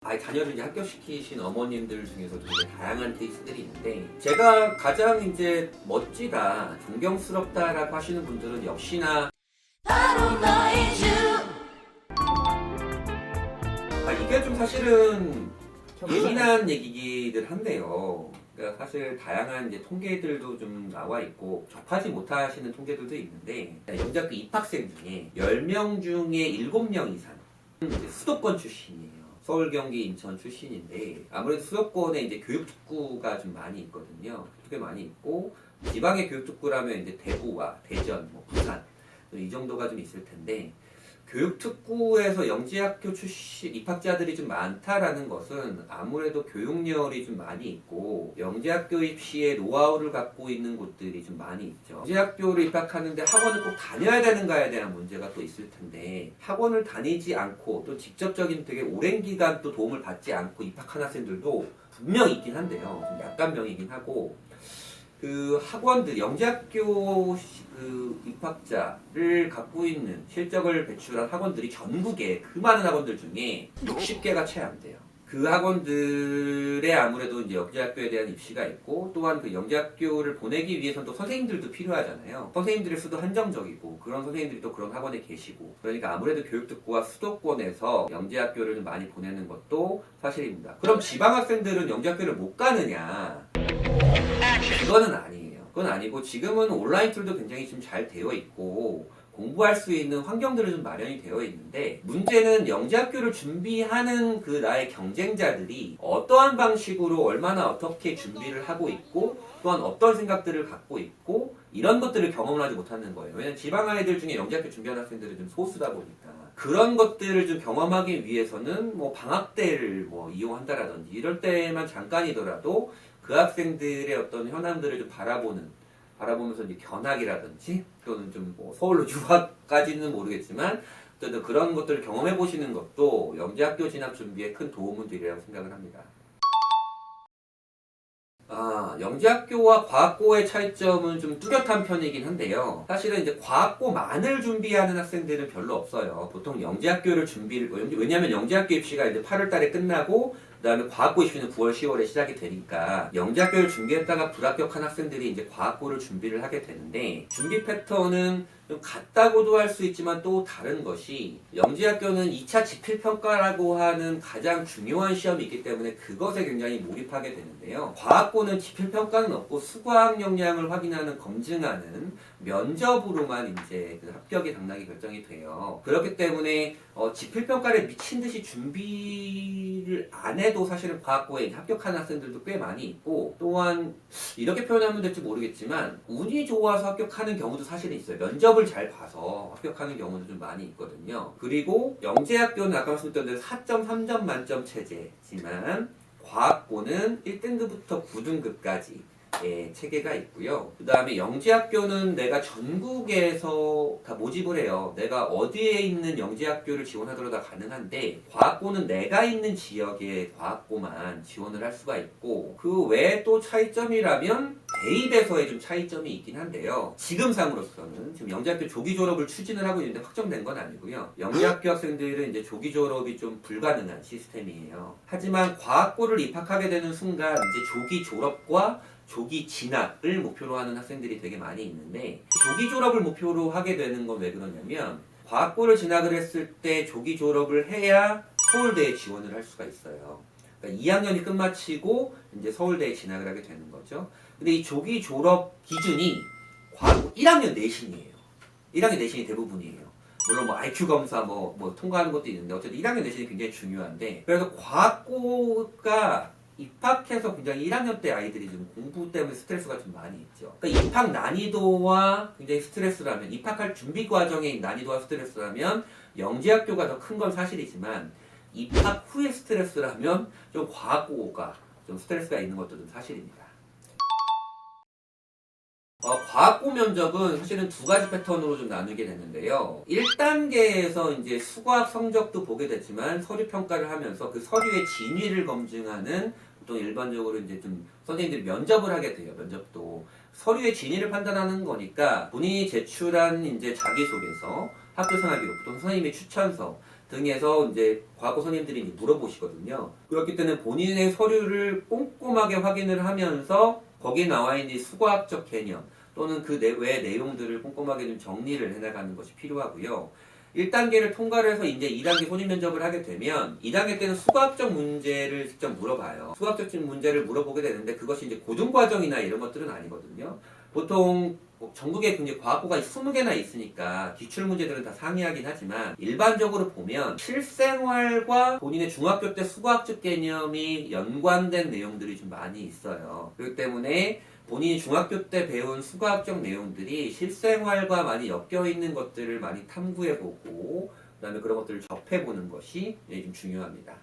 아이 자녀를 이제 합격시키신 어머님들 중에서도 되게 다양한 케이스들이 있는데, 제가 가장 이제 멋지다, 존경스럽다라고 하시는 분들은 역시나 바로 너의 주. 이게 좀 사실은 예민한 얘기기들 한데요. 그러니까 사실 다양한 이제 통계들도 좀 나와 있고 접하지 못하시는 통계들도 있는데, 영재학교 입학생 중에 10명 중에 7명 이상 수도권 출신이에요. 서울, 경기, 인천 출신인데, 아무래도 수도권에 이제 교육특구가 좀 많이 있거든요. 꽤 많이 있고, 지방의 교육특구라면 이제 대구와 대전, 부산 이 정도가 좀 있을 텐데, 교육특구에서 영재학교 출신 입학자들이 좀 많다라는 것은 아무래도 교육열이 좀 많이 있고, 영재학교 입시의 노하우를 갖고 있는 곳들이 좀 많이 있죠. 영재학교를 입학하는데 학원을 꼭 다녀야 되는가에 대한 문제가 또 있을 텐데, 학원을 다니지 않고 또 직접적인 되게 오랜 기간 또 도움을 받지 않고 입학한 학생들도 분명히 있긴 한데요. 좀 약간명이긴 하고, 그 학원들, 영재학교 그 입학자를 갖고 있는 실적을 배출한 학원들이 전국에 그 많은 학원들 중에 60개가 채 안 돼요. 그 학원들에 아무래도 이제 영재학교에 대한 입시가 있고, 또한 그 영재학교를 보내기 위해서는 또 선생님들도 필요하잖아요. 선생님들의 수도 한정적이고, 그런 선생님들이 또 그런 학원에 계시고, 그러니까 아무래도 교육특구와 수도권에서 영재학교를 좀 많이 보내는 것도 사실입니다. 그럼 지방학생들은 영재학교를 못 가느냐? 그거는 아니에요. 그건 아니고, 지금은 온라인 툴도 굉장히 좀 잘 되어 있고 공부할 수 있는 환경들이 좀 마련이 되어 있는데, 문제는 영재학교를 준비하는 그 나의 경쟁자들이 어떠한 방식으로 얼마나 어떻게 준비를 하고 있고, 또한 어떤 생각들을 갖고 있고, 이런 것들을 경험을 하지 못하는 거예요. 왜냐면 지방 아이들 중에 영재학교 준비하는 학생들은 좀 소수다 보니까 그런 것들을 좀 경험하기 위해서는 방학 때를 이용한다라든지 이럴 때만 잠깐이더라도 그 학생들의 어떤 현황들을 좀 바라보면서 이제 견학이라든지, 또는 좀 서울로 유학까지는 모르겠지만 어쨌든 그런 것들을 경험해 보시는 것도 영재학교 진학 준비에 큰 도움은 되리라고 생각을 합니다. 영재학교와 과학고의 차이점은 좀 뚜렷한 편이긴 한데요. 사실은 이제 과학고만을 준비하는 학생들은 별로 없어요. 보통 영재학교를 왜냐하면 영재학교 입시가 이제 8월 달에 끝나고, 그 다음에 과학고 입시는 9월, 10월에 시작이 되니까 영재학교를 준비했다가 불합격한 학생들이 이제 과학고를 준비를 하게 되는데, 준비 패턴은 좀 같다고도 할 수 있지만 또 다른 것이, 영재학교는 2차 지필평가라고 하는 가장 중요한 시험이 있기 때문에 그것에 굉장히 몰입하게 되는데요. 과학고는 지필평가는 없고 수과학 역량을 확인하는, 검증하는 면접으로만 이제 그 합격이 당락이 결정이 돼요. 그렇기 때문에 지필평가를 미친 듯이 준비를 안 해도 사실은 과학고에 합격하는 학생들도 꽤 많이 있고, 또한 이렇게 표현하면 될지 모르겠지만 운이 좋아서 합격하는 경우도 사실은 있어요. 면접을 잘 봐서 합격하는 경우도 좀 많이 있거든요. 그리고 영재학교는 아까 말씀드렸던 대로 4.3점 만점 체제지만, 과학고는 1등급부터 9등급까지 체계가 있고요. 그 다음에 영재학교는 내가 전국에서 다 모집을 해요. 내가 어디에 있는 영재학교를 지원하더라도 다 가능한데, 과학고는 내가 있는 지역의 과학고만 지원을 할 수가 있고, 그 외에 또 차이점이라면 대입에서의 좀 차이점이 있긴 한데요. 지금 상으로서는 지금 영재학교 조기 졸업을 추진을 하고 있는데 확정된 건 아니고요. 영재학교 학생들은 이제 조기 졸업이 좀 불가능한 시스템이에요. 하지만 과학고를 입학하게 되는 순간 이제 조기 졸업과 조기 진학을 목표로 하는 학생들이 되게 많이 있는데, 조기 졸업을 목표로 하게 되는 건 왜 그러냐면, 과학고를 진학을 했을 때 조기 졸업을 해야 서울대에 지원을 할 수가 있어요. 그러니까 2학년이 끝마치고 이제 서울대에 진학을 하게 되는 거죠. 근데 이 조기 졸업 기준이 과학고 1학년 내신이에요. 1학년 내신이 대부분이에요. 물론 IQ 검사 통과하는 것도 있는데, 어쨌든 1학년 내신이 굉장히 중요한데, 그래서 과학고가 입학해서 굉장히 1학년 때 아이들이 좀 공부 때문에 스트레스가 좀 많이 있죠. 그러니까 입학 난이도와 굉장히 스트레스라면, 입학할 준비 과정의 난이도와 스트레스라면 영재학교가 더 큰 건 사실이지만, 입학 후의 스트레스라면 좀 과학고가 좀 스트레스가 있는 것도 좀 사실입니다. 과학고 면접은 사실은 두 가지 패턴으로 좀 나누게 되는데요. 1단계에서 이제 수과학 성적도 보게 되지만, 서류 평가를 하면서 그 서류의 진위를 검증하는, 보통 일반적으로 이제 좀 선생님들이 면접을 하게 돼요. 면접도 서류의 진위를 판단하는 거니까, 본인이 제출한 이제 자기소개서, 학교 생활 기록, 또 선생님의 추천서, 등에서 이제 과학고 선생님들이 이제 물어보시거든요. 그렇기 때문에 본인의 서류를 꼼꼼하게 확인을 하면서 거기에 나와 있는 수과학적 개념 또는 그 외의 내용들을 꼼꼼하게 좀 정리를 해나가는 것이 필요하고요. 1단계를 통과를 해서 이제 2단계 손님 면접을 하게 되면 2단계 때는 수학적 문제를 직접 물어봐요. 수학적 문제를 물어보게 되는데 그것이 이제 고등과정이나 이런 것들은 아니거든요. 보통 전국에 굉장히 과학고가 20개나 있으니까 기출 문제들은 다 상이하긴 하지만 일반적으로 보면 실생활과 본인의 중학교 때 수학적 개념이 연관된 내용들이 좀 많이 있어요. 그렇기 때문에 본인이 중학교 때 배운 수학적 내용들이 실생활과 많이 엮여 있는 것들을 많이 탐구해보고 그 다음에 그런 것들을 접해보는 것이 좀 중요합니다.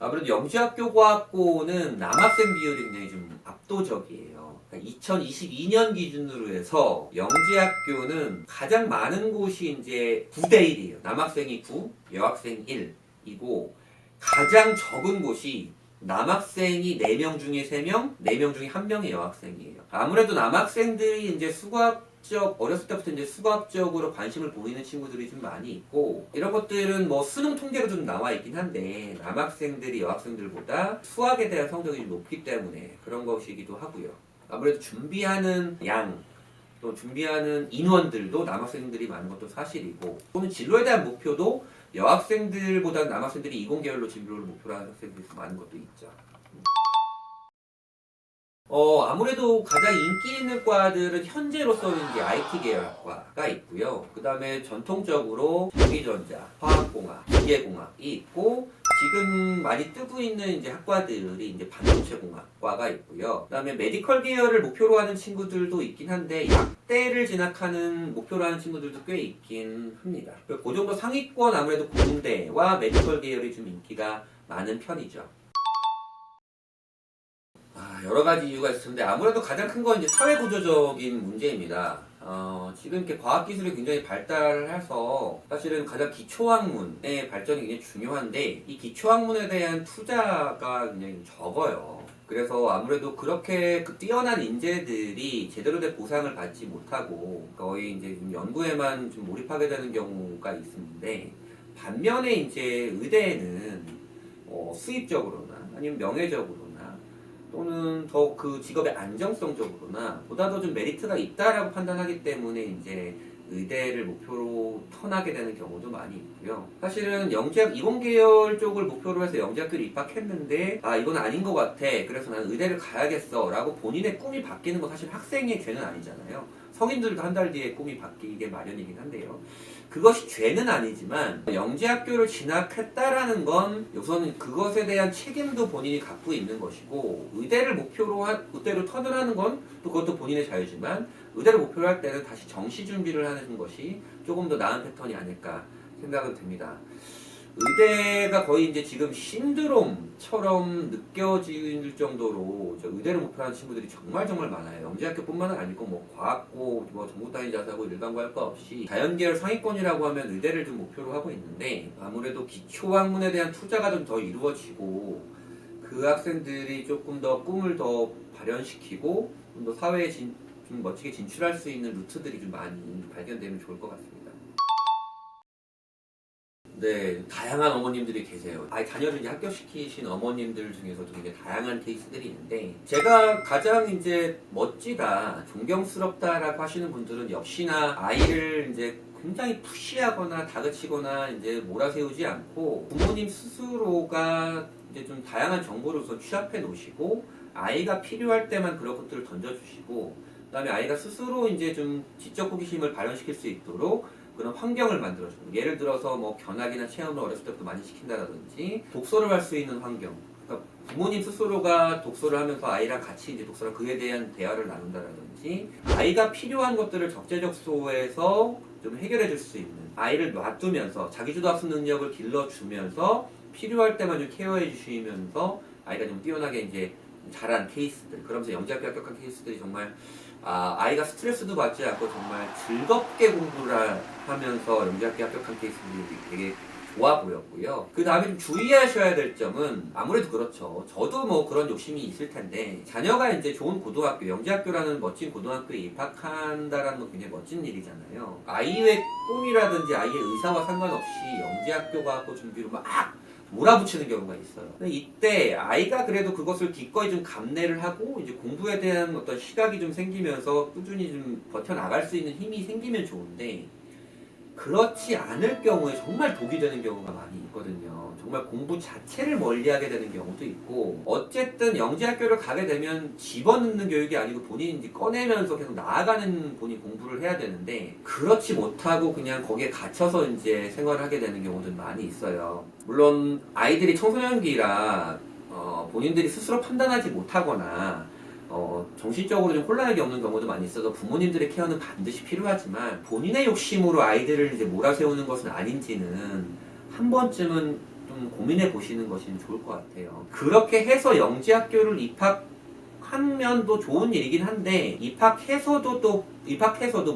아무래도 영재학교 과학고는 남학생 비율이 굉장히 좀 압도적이에요. 2022년 기준으로 해서 영재학교는 가장 많은 곳이 이제 9대 1이에요. 남학생이 9, 여학생 1이고 가장 적은 곳이 남학생이 4명 중에 3명, 4명 중에 1명이 여학생이에요. 아무래도 남학생들이 이제 어렸을 때부터 이제 수학적으로 관심을 보이는 친구들이 좀 많이 있고, 이런 것들은 뭐 수능 통계로 좀 나와 있긴 한데, 남학생들이 여학생들보다 수학에 대한 성적이 좀 높기 때문에 그런 것이기도 하고요. 아무래도 준비하는 양, 또 준비하는 인원들도 남학생들이 많은 것도 사실이고, 또는 진로에 대한 목표도 여학생들보다 남학생들이 이공계열로 진로를 목표로 하는 학생들이 많은 것도 있죠. 아무래도 가장 인기 있는 과들은 현재로서는 이제 IT 계열학과가 있고요. 그 다음에 전통적으로 전기전자, 화학공학, 기계공학이 있고, 지금 많이 뜨고 있는 이제 학과들이 이제 반도체공학과가 있고요. 그 다음에 메디컬 계열을 목표로 하는 친구들도 있긴 한데, 약대를 진학하는 목표로 하는 친구들도 꽤 있긴 합니다. 그 정도 상위권 아무래도 공대와 메디컬 계열이 좀 인기가 많은 편이죠. 여러 가지 이유가 있을 텐데 아무래도 가장 큰 건 이제 사회 구조적인 문제입니다. 지금 이렇게 과학기술이 굉장히 발달해서 사실은 가장 기초학문의 발전이 굉장히 중요한데 이 기초학문에 대한 투자가 굉장히 적어요. 그래서 아무래도 그렇게 뛰어난 인재들이 제대로 된 보상을 받지 못하고 거의 이제 연구에만 좀 몰입하게 되는 경우가 있는데 반면에 이제 의대에는 수입적으로나 아니면 명예적으로나 또는 더 그 직업의 안정성적으로나 보다 더 좀 메리트가 있다라고 판단하기 때문에 이제 의대를 목표로 턴하게 되는 경우도 많이 있고요. 사실은 영재학 이공계열 쪽을 목표로 해서 영재학교를 입학했는데 이건 아닌 것 같아. 그래서 나는 의대를 가야겠어 라고 본인의 꿈이 바뀌는 건 사실 학생의 죄는 아니잖아요. 성인들도 한 달 뒤에 꿈이 바뀌게 마련이긴 한데요. 그것이 죄는 아니지만 영재학교를 진학했다라는 건 우선 그것에 대한 책임도 본인이 갖고 있는 것이고 의대를 목표로 의대로 턴을 하는 건 또 그것도 본인의 자유지만 의대를 목표로 할 때는 다시 정시 준비를 하는 것이 조금 더 나은 패턴이 아닐까 생각은 듭니다. 의대가 거의 이제 지금 신드롬처럼 느껴질 정도로 의대를 목표로 하는 친구들이 정말 많아요. 영재학교뿐만 아니고 뭐 과학고, 뭐 전국 단위 자사고 일반고 할 거 없이 자연계열 상위권이라고 하면 의대를 좀 목표로 하고 있는데 아무래도 기초학문에 대한 투자가 좀 더 이루어지고 그 학생들이 조금 더 꿈을 더 발현시키고 좀 더 사회에 좀 멋지게 진출할 수 있는 루트들이 좀 많이 발견되면 좋을 것 같습니다. 네, 다양한 어머님들이 계세요. 자녀를 이제 합격시키신 어머님들 중에서도 굉장히 다양한 케이스들이 있는데, 제가 가장 이제 멋지다, 존경스럽다라고 하시는 분들은 역시나 아이를 이제 굉장히 푸시하거나 다그치거나 이제 몰아세우지 않고 부모님 스스로가 이제 좀 다양한 정보를 우선 취합해 놓으시고 아이가 필요할 때만 그런 것들을 던져주시고 그다음에 아이가 스스로 이제 좀 지적 호기심을 발현시킬 수 있도록 그런 환경을 만들어주는 예를 들어서 뭐 견학이나 체험을 어렸을 때부터 많이 시킨다든지 독서를 할 수 있는 환경 그러니까 부모님 스스로가 독서를 하면서 아이랑 같이 이제 독서랑 그에 대한 대화를 나눈다든지 아이가 필요한 것들을 적재적소에서 좀 해결해 줄 수 있는 아이를 놔두면서 자기주도 학습 능력을 길러주면서 필요할 때만 좀 케어해 주시면서 아이가 좀 뛰어나게 이제 잘한 케이스들 그러면서 영재학교 합격한 케이스들이 정말 아이가 스트레스도 받지 않고 정말 즐겁게 공부를 하면서 영재학교 합격한 케이스들이 되게 좋아 보였고요. 그 다음에 좀 주의하셔야 될 점은 아무래도 그렇죠. 저도 뭐 그런 욕심이 있을 텐데 자녀가 이제 좋은 고등학교, 영재학교라는 멋진 고등학교에 입학한다라는 건 굉장히 멋진 일이잖아요. 아이의 꿈이라든지 아이의 의사와 상관없이 영재학교가 준비로 막 몰아붙이는 경우가 있어요. 근데 이때 아이가 그래도 그것을 기꺼이 좀 감내를 하고 이제 공부에 대한 어떤 시각이 좀 생기면서 꾸준히 좀 버텨나갈 수 있는 힘이 생기면 좋은데 그렇지 않을 경우에 정말 독이 되는 경우가 많이 있거든요. 정말 공부 자체를 멀리하게 되는 경우도 있고 어쨌든 영재학교를 가게 되면 집어넣는 교육이 아니고 본인이 이제 꺼내면서 계속 나아가는 본인 공부를 해야 되는데 그렇지 못하고 그냥 거기에 갇혀서 이제 생활을 하게 되는 경우도 많이 있어요. 물론 아이들이 청소년기라 본인들이 스스로 판단하지 못하거나 정신적으로 좀 혼란을 겪는 경우도 많이 있어서 부모님들의 케어는 반드시 필요하지만 본인의 욕심으로 아이들을 이제 몰아세우는 것은 아닌지는 한 번쯤은 좀 고민해 보시는 것이 좋을 것 같아요. 그렇게 해서 영재학교를 입학하면 또 좋은 일이긴 한데 입학해서도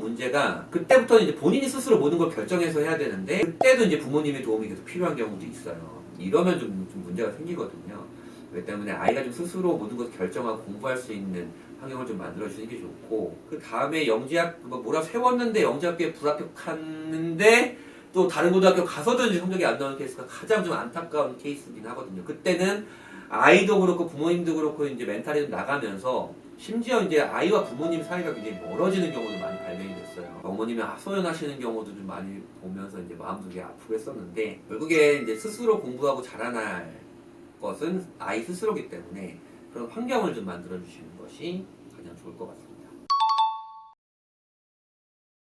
문제가 그때부터는 이제 본인이 스스로 모든 걸 결정해서 해야 되는데 그때도 이제 부모님의 도움이 계속 필요한 경우도 있어요. 이러면 좀 문제가 생기거든요. 그렇기 때문에 아이가 좀 스스로 모든 것을 결정하고 공부할 수 있는 환경을 좀 만들어주는 게 좋고 그 다음에 몰아세웠는데 영재학교에 불합격했는데 또 다른 고등학교 가서도 이제 성적이 안 나오는 케이스가 가장 좀 안타까운 케이스긴 하거든요. 그때는 아이도 그렇고 부모님도 그렇고 이제 멘탈이 좀 나가면서 심지어 이제 아이와 부모님 사이가 굉장히 멀어지는 경우도 많이 발견이 됐어요. 어머님이 하소연하시는 경우도 좀 많이 보면서 이제 마음속이 아프고 했었는데 결국에 이제 스스로 공부하고 자라날 것은 아이 스스로기 때문에 그런 환경을 좀 만들어 주시는 것이 가장 좋을 것 같습니다.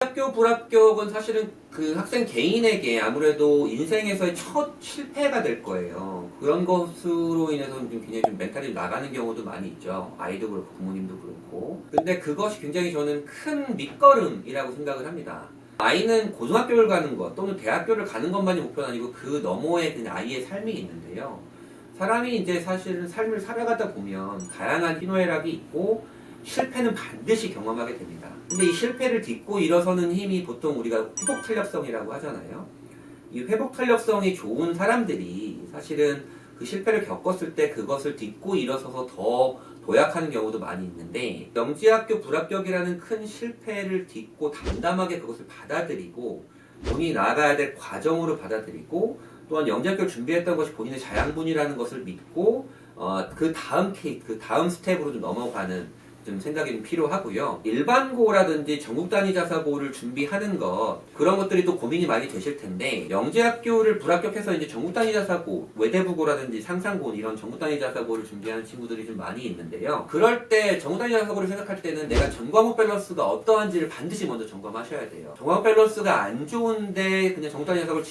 학교 불합격은 사실은 그 학생 개인에게 아무래도 인생에서의 첫 실패가 될 거예요. 그런 것으로 인해서 좀 굉장히 좀 멘탈이 나가는 경우도 많이 있죠. 아이도 그렇고 부모님도 그렇고. 근데 그것이 굉장히 저는 큰 밑거름이라고 생각을 합니다. 아이는 고등학교를 가는 것 또는 대학교를 가는 것만이 목표는 아니고 그 너머에 그냥 아이의 삶이 있는데요. 사람이 이제 사실은 삶을 살아가다 보면 다양한 희노애락이 있고 실패는 반드시 경험하게 됩니다. 근데 이 실패를 딛고 일어서는 힘이 보통 우리가 회복탄력성이라고 하잖아요. 이 회복탄력성이 좋은 사람들이 사실은 그 실패를 겪었을 때 그것을 딛고 일어서서 더 도약하는 경우도 많이 있는데 영재학교 불합격이라는 큰 실패를 딛고 담담하게 그것을 받아들이고 본인이 나아가야 될 과정으로 받아들이고 또한 영재학교를 준비했던 것이 본인의 자양분이라는 것을 믿고 그 다음 스텝으로 좀 넘어가는 좀 생각이 좀 필요하고요. 일반고라든지 전국 단위 자사고를 준비하는 것 그런 것들이 또 고민이 많이 되실 텐데 영재학교를 불합격해서 이제 전국 단위 자사고 외대부고라든지 상상고 이런 전국 단위 자사고를 준비하는 친구들이 좀 많이 있는데요. 그럴 때 전국 단위 자사고를 생각할 때는 내가 전과목 밸런스가 어떠한지를 반드시 먼저 점검하셔야 돼요. 전과목 밸런스가 안 좋은데 그냥 전국 단위 자사고를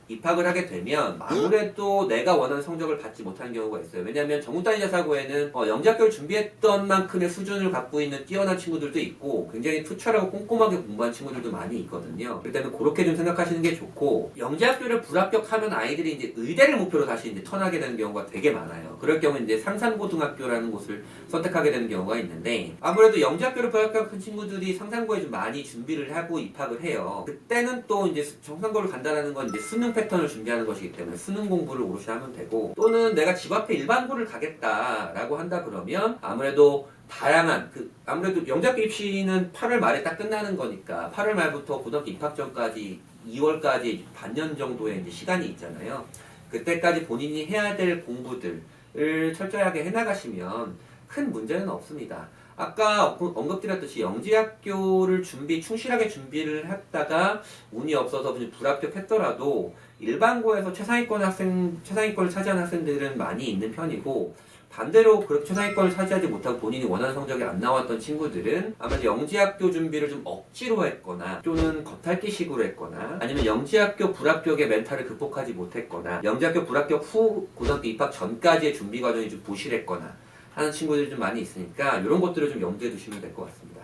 입학을 하게 되면 아무래도 내가 원하는 성적을 받지 못하는 경우가 있어요. 왜냐하면 전국 단위 자사고에는 영재학교를 준비했던 만큼의 수준을 갖고 있는 뛰어난 친구들도 있고 굉장히 투철하고 꼼꼼하게 공부한 친구들도 많이 있거든요. 그렇기 때문에 그렇게 좀 생각하시는 게 좋고 영재학교를 불합격하면 아이들이 이제 의대를 목표로 다시 이제 턴하게 되는 경우가 되게 많아요. 그럴 경우 이제 상산고등학교라는 곳을 선택하게 되는 경우가 있는데 아무래도 영재학교를 불합격한 친구들이 상산고에 좀 많이 준비를 하고 입학을 해요. 그때는 또 이제 정상고를 간다라는 건 이제 수능 패턴을 준비하는 것이기 때문에 수능 공부를 오롯이 하면 되고 또는 내가 집 앞에 일반고를 가겠다라고 한다 그러면 아무래도 다양한 아무래도 영재학교 입시는 8월 말에 딱 끝나는 거니까 8월 말부터 고등학교 입학 전까지 2월까지 반년 정도의 이제 시간이 있잖아요. 그때까지 본인이 해야 될 공부들을 철저하게 해나가시면 큰 문제는 없습니다. 아까 언급드렸듯이 영재학교를 충실하게 준비를 했다가 운이 없어서 불합격했더라도 일반고에서 최상위권을 차지한 학생들은 많이 있는 편이고 반대로 그렇게 최상위권을 차지하지 못하고 본인이 원하는 성적이 안 나왔던 친구들은 아마 영재학교 준비를 좀 억지로 했거나 또는 겉핥기식으로 했거나 아니면 영재학교 불합격의 멘탈을 극복하지 못했거나 영재학교 불합격 후 고등학교 입학 전까지의 준비 과정이 좀 부실했거나 하는 친구들이 좀 많이 있으니까 이런 것들을 좀 염두에 두시면 될 것 같습니다.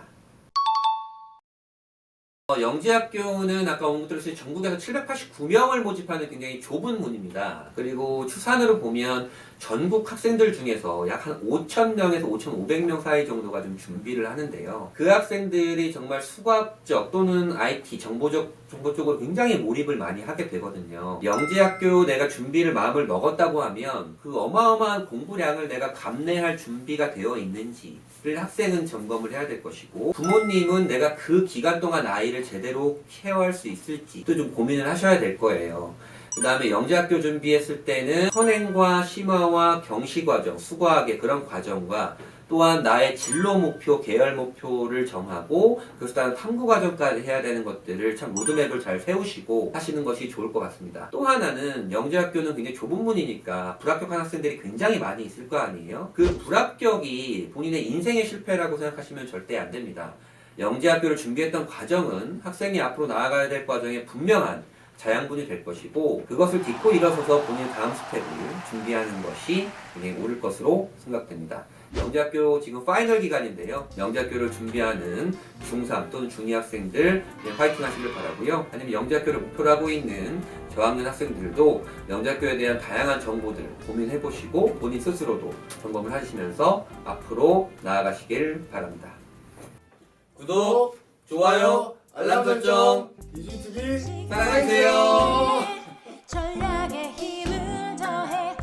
영재학교는 아까 언급드렸듯이 전국에서 789명을 모집하는 굉장히 좁은 문입니다. 그리고 추산으로 보면 전국 학생들 중에서 약 한 5,000명에서 5,500명 사이 정도가 좀 준비를 하는데요. 그 학생들이 정말 수학적 또는 IT, 정보 쪽으로 굉장히 몰입을 많이 하게 되거든요. 영재학교 내가 준비를 마음을 먹었다고 하면 그 어마어마한 공부량을 내가 감내할 준비가 되어 있는지를 학생은 점검을 해야 될 것이고, 부모님은 내가 그 기간 동안 아이를 제대로 케어할 수 있을지도 좀 고민을 하셔야 될 거예요. 그 다음에 영재학교 준비했을 때는 선행과 심화와 경시 과정, 수과학의 그런 과정과 또한 나의 진로 목표, 계열 목표를 정하고 그래서 따른 탐구 과정까지 해야 되는 것들을 참 로드맵을 잘 세우시고 하시는 것이 좋을 것 같습니다. 또 하나는 영재학교는 굉장히 좁은 문이니까 불합격한 학생들이 굉장히 많이 있을 거 아니에요? 그 불합격이 본인의 인생의 실패라고 생각하시면 절대 안 됩니다. 영재학교를 준비했던 과정은 학생이 앞으로 나아가야 될 과정에 분명한 자양분이 될 것이고, 그것을 딛고 일어서서 본인의 다음 스텝을 준비하는 것이 굉장히 옳을 것으로 생각됩니다. 영재학교 지금 파이널 기간인데요. 영재학교를 준비하는 중3 또는 중2 학생들 파이팅 하시길 바라고요. 아니면 영재학교를 목표로 하고 있는 저학년 학생들도 영재학교에 대한 다양한 정보들 고민해보시고 본인 스스로도 점검을 하시면서 앞으로 나아가시길 바랍니다. 구독, 좋아요, 알람 설정, 이준TV 사랑해주세요. 전략에 힘을 더해